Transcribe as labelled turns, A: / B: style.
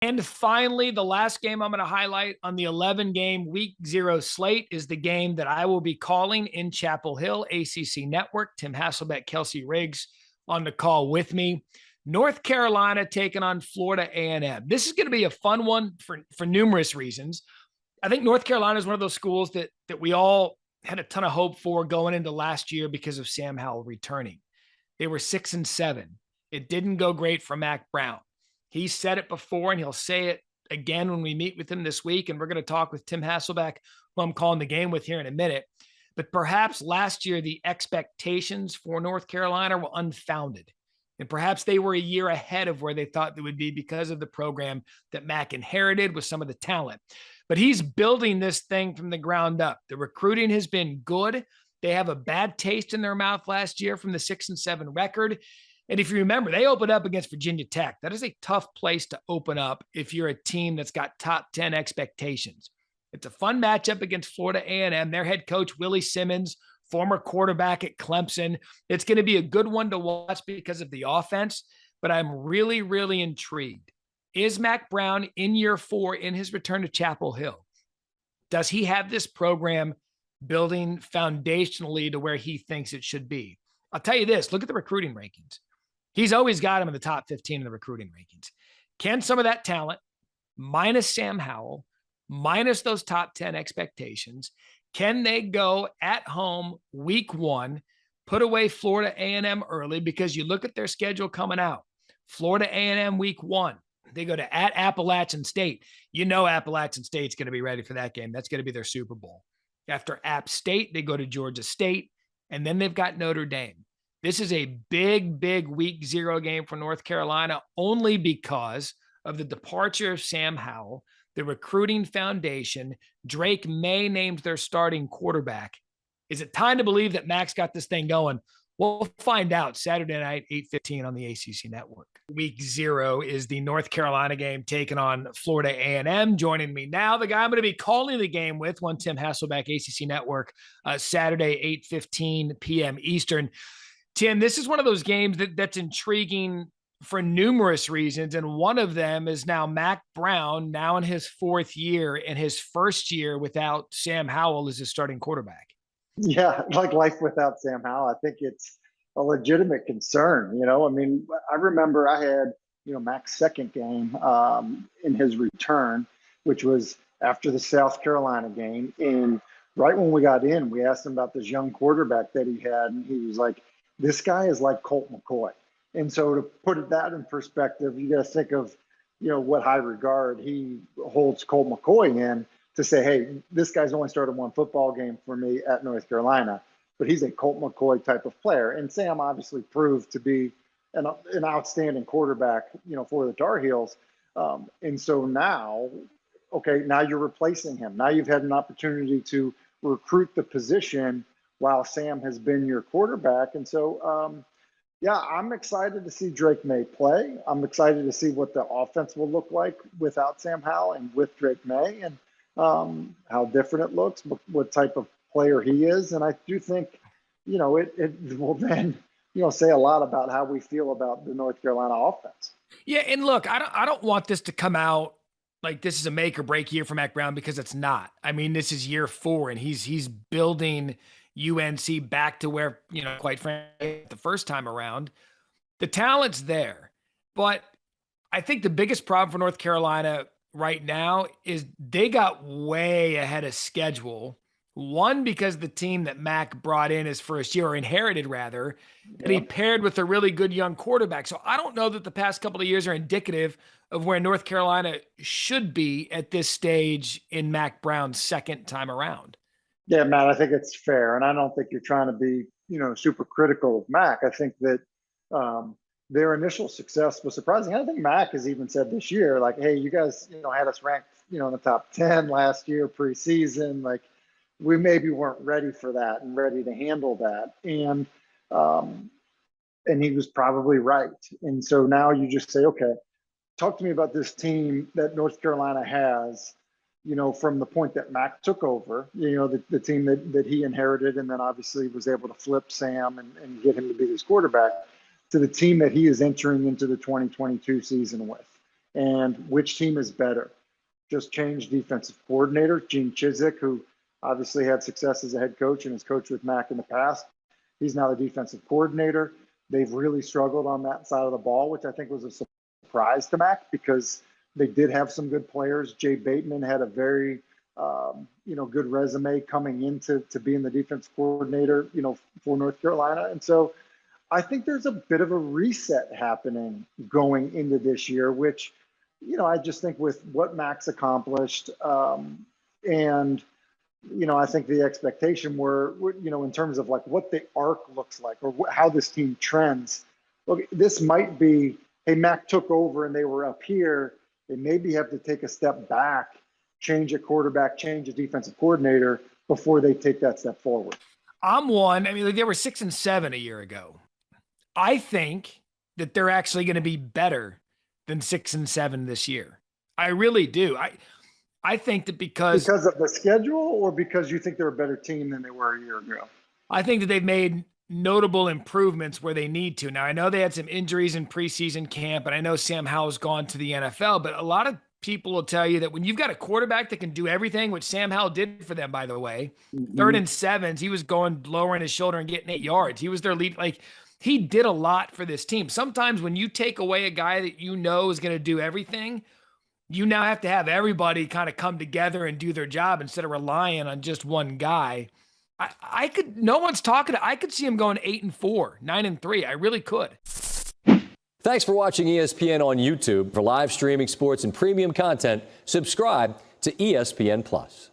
A: And finally, the last game I'm going to highlight on the 11-game Week 0 slate is the game that I will be calling in Chapel Hill, ACC Network. Tim Hasselbeck, Kelsey Riggs on the call with me. North Carolina taking on Florida A&M. This is going to be a fun one for numerous reasons. I think North Carolina is one of those schools that we all had a ton of hope for going into last year because of Sam Howell returning. They were 6-7. It didn't go great for Mack Brown. He said it before, and he'll say it again when we meet with him this week. And we're going to talk with Tim Hasselbeck, who I'm calling the game with here in a minute. But perhaps last year, the expectations for North Carolina were unfounded. And perhaps they were a year ahead of where they thought they would be because of the program that Mack inherited with some of the talent. But he's building this thing from the ground up. The recruiting has been good. They have a bad taste in their mouth last year from the 6-7 record. And if you remember, they opened up against Virginia Tech. That is a tough place to open up if you're a team that's got top 10 expectations. It's a fun matchup against Florida A&M. Their head coach, Willie Simmons, former quarterback at Clemson. It's going to be a good one to watch because of the offense, but I'm really, really intrigued. Is Mack Brown in year 4 in his return to Chapel Hill? Does he have this program building foundationally to where he thinks it should be? I'll tell you this, look at the recruiting rankings. He's always got him in the top 15 in the recruiting rankings. Can some of that talent, minus Sam Howell, minus those top 10 expectations, can they go at home week 1, put away Florida A&M early? Because you look at their schedule coming out. Florida A&M week 1. They go to at Appalachian State. You know Appalachian State's going to be ready for that game. That's going to be their Super Bowl. After App State, they go to Georgia State, and then they've got Notre Dame. This is a big, big week 0 game for North Carolina only because of the departure of Sam Howell, the recruiting foundation. Drake May named their starting quarterback. Is it time to believe that Mack's got this thing going? We'll find out Saturday night, 8:15 on the ACC Network. Week 0 is the North Carolina game taking on Florida A&M. Joining me now, the guy I'm going to be calling the game with, one Tim Hasselbeck, ACC Network, Saturday, 8:15 p.m. Eastern. Tim, this is one of those games that's intriguing for numerous reasons, and one of them is now Mack Brown, now in his 4th year, and his first year without Sam Howell as his starting quarterback.
B: Yeah, like life without Sam Howell, I think it's a legitimate concern. I mean, I remember I had, Mack's second game in his return, which was after the South Carolina game. And right when we got in, we asked him about this young quarterback that he had, and he was like, this guy is like Colt McCoy. And so to put that in perspective, you got to think of, what high regard he holds Colt McCoy in, to say, hey, this guy's only started 1 football game for me at North Carolina, but he's a Colt McCoy type of player. And Sam obviously proved to be an outstanding quarterback, for the Tar Heels. And so now, now you're replacing him. Now you've had an opportunity to recruit the position while Sam has been your quarterback. And so, I'm excited to see Drake May play. I'm excited to see what the offense will look like without Sam Howell and with Drake May, and how different it looks, what type of player he is. And I do think, it will then, say a lot about how we feel about the North Carolina offense.
A: Yeah, and look, I don't want this to come out like this is a make or break year for Mack Brown, because it's not. I mean, this is year 4, and he's building UNC back to where, quite frankly, the first time around. The talent's there, but I think the biggest problem for North Carolina right now is they got way ahead of schedule. One, because the team that Mack brought in his first year, or inherited rather, that he paired with a really good young quarterback. So I don't know that the past couple of years are indicative of where North Carolina should be at this stage in Mack Brown's second time around.
B: Yeah, Matt, I think it's fair. And I don't think you're trying to be, super critical of Mack. I think that their initial success was surprising. I think Mack has even said this year, like, hey, you guys, had us ranked, in the top 10 last year preseason. Like, we maybe weren't ready for that and ready to handle that. And he was probably right. And so now you just say, okay, talk to me about this team that North Carolina has, from the point that Mack took over, the team that he inherited, and then obviously was able to flip Sam and get him to be his quarterback, to the team that he is entering into the 2022 season with. and which team is better. Just changed defensive coordinator, Gene Chizik, who obviously had success as a head coach and has coached with Mack in the past. He's now the defensive coordinator. They've really struggled on that side of the ball, which I think was a surprise to Mack because they did have some good players. Jay Bateman had a very good resume coming into being the defense coordinator, for North Carolina. And so I think there's a bit of a reset happening going into this year, which, I just think with what Mack's accomplished, and I think the expectation were, in terms of like what the arc looks like or how this team trends. Look, this might be, hey, Mack took over and they were up here. They maybe have to take a step back, change a quarterback, change a defensive coordinator before they take that step forward.
A: They were 6-7 a year ago. I think that they're actually going to be better than 6-7 this year. I really do. I think that because
B: of the schedule, or because you think they're a better team than they were a year ago?
A: I think that they've made notable improvements where they need to. Now, I know they had some injuries in preseason camp, and I know Sam Howell's gone to the NFL, but a lot of people will tell you that when you've got a quarterback that can do everything, which Sam Howell did for them, by the way, 3rd and 7s, he was going lowering his shoulder and getting 8 yards. He was their lead. Like, he did a lot for this team. Sometimes when you take away a guy that is going to do everything, you now have to have everybody kind of come together and do their job instead of relying on just one guy. I could see him going 8-4, 9-3. I really could.
C: Thanks for watching ESPN on YouTube. For live streaming sports and premium content, subscribe to ESPN Plus.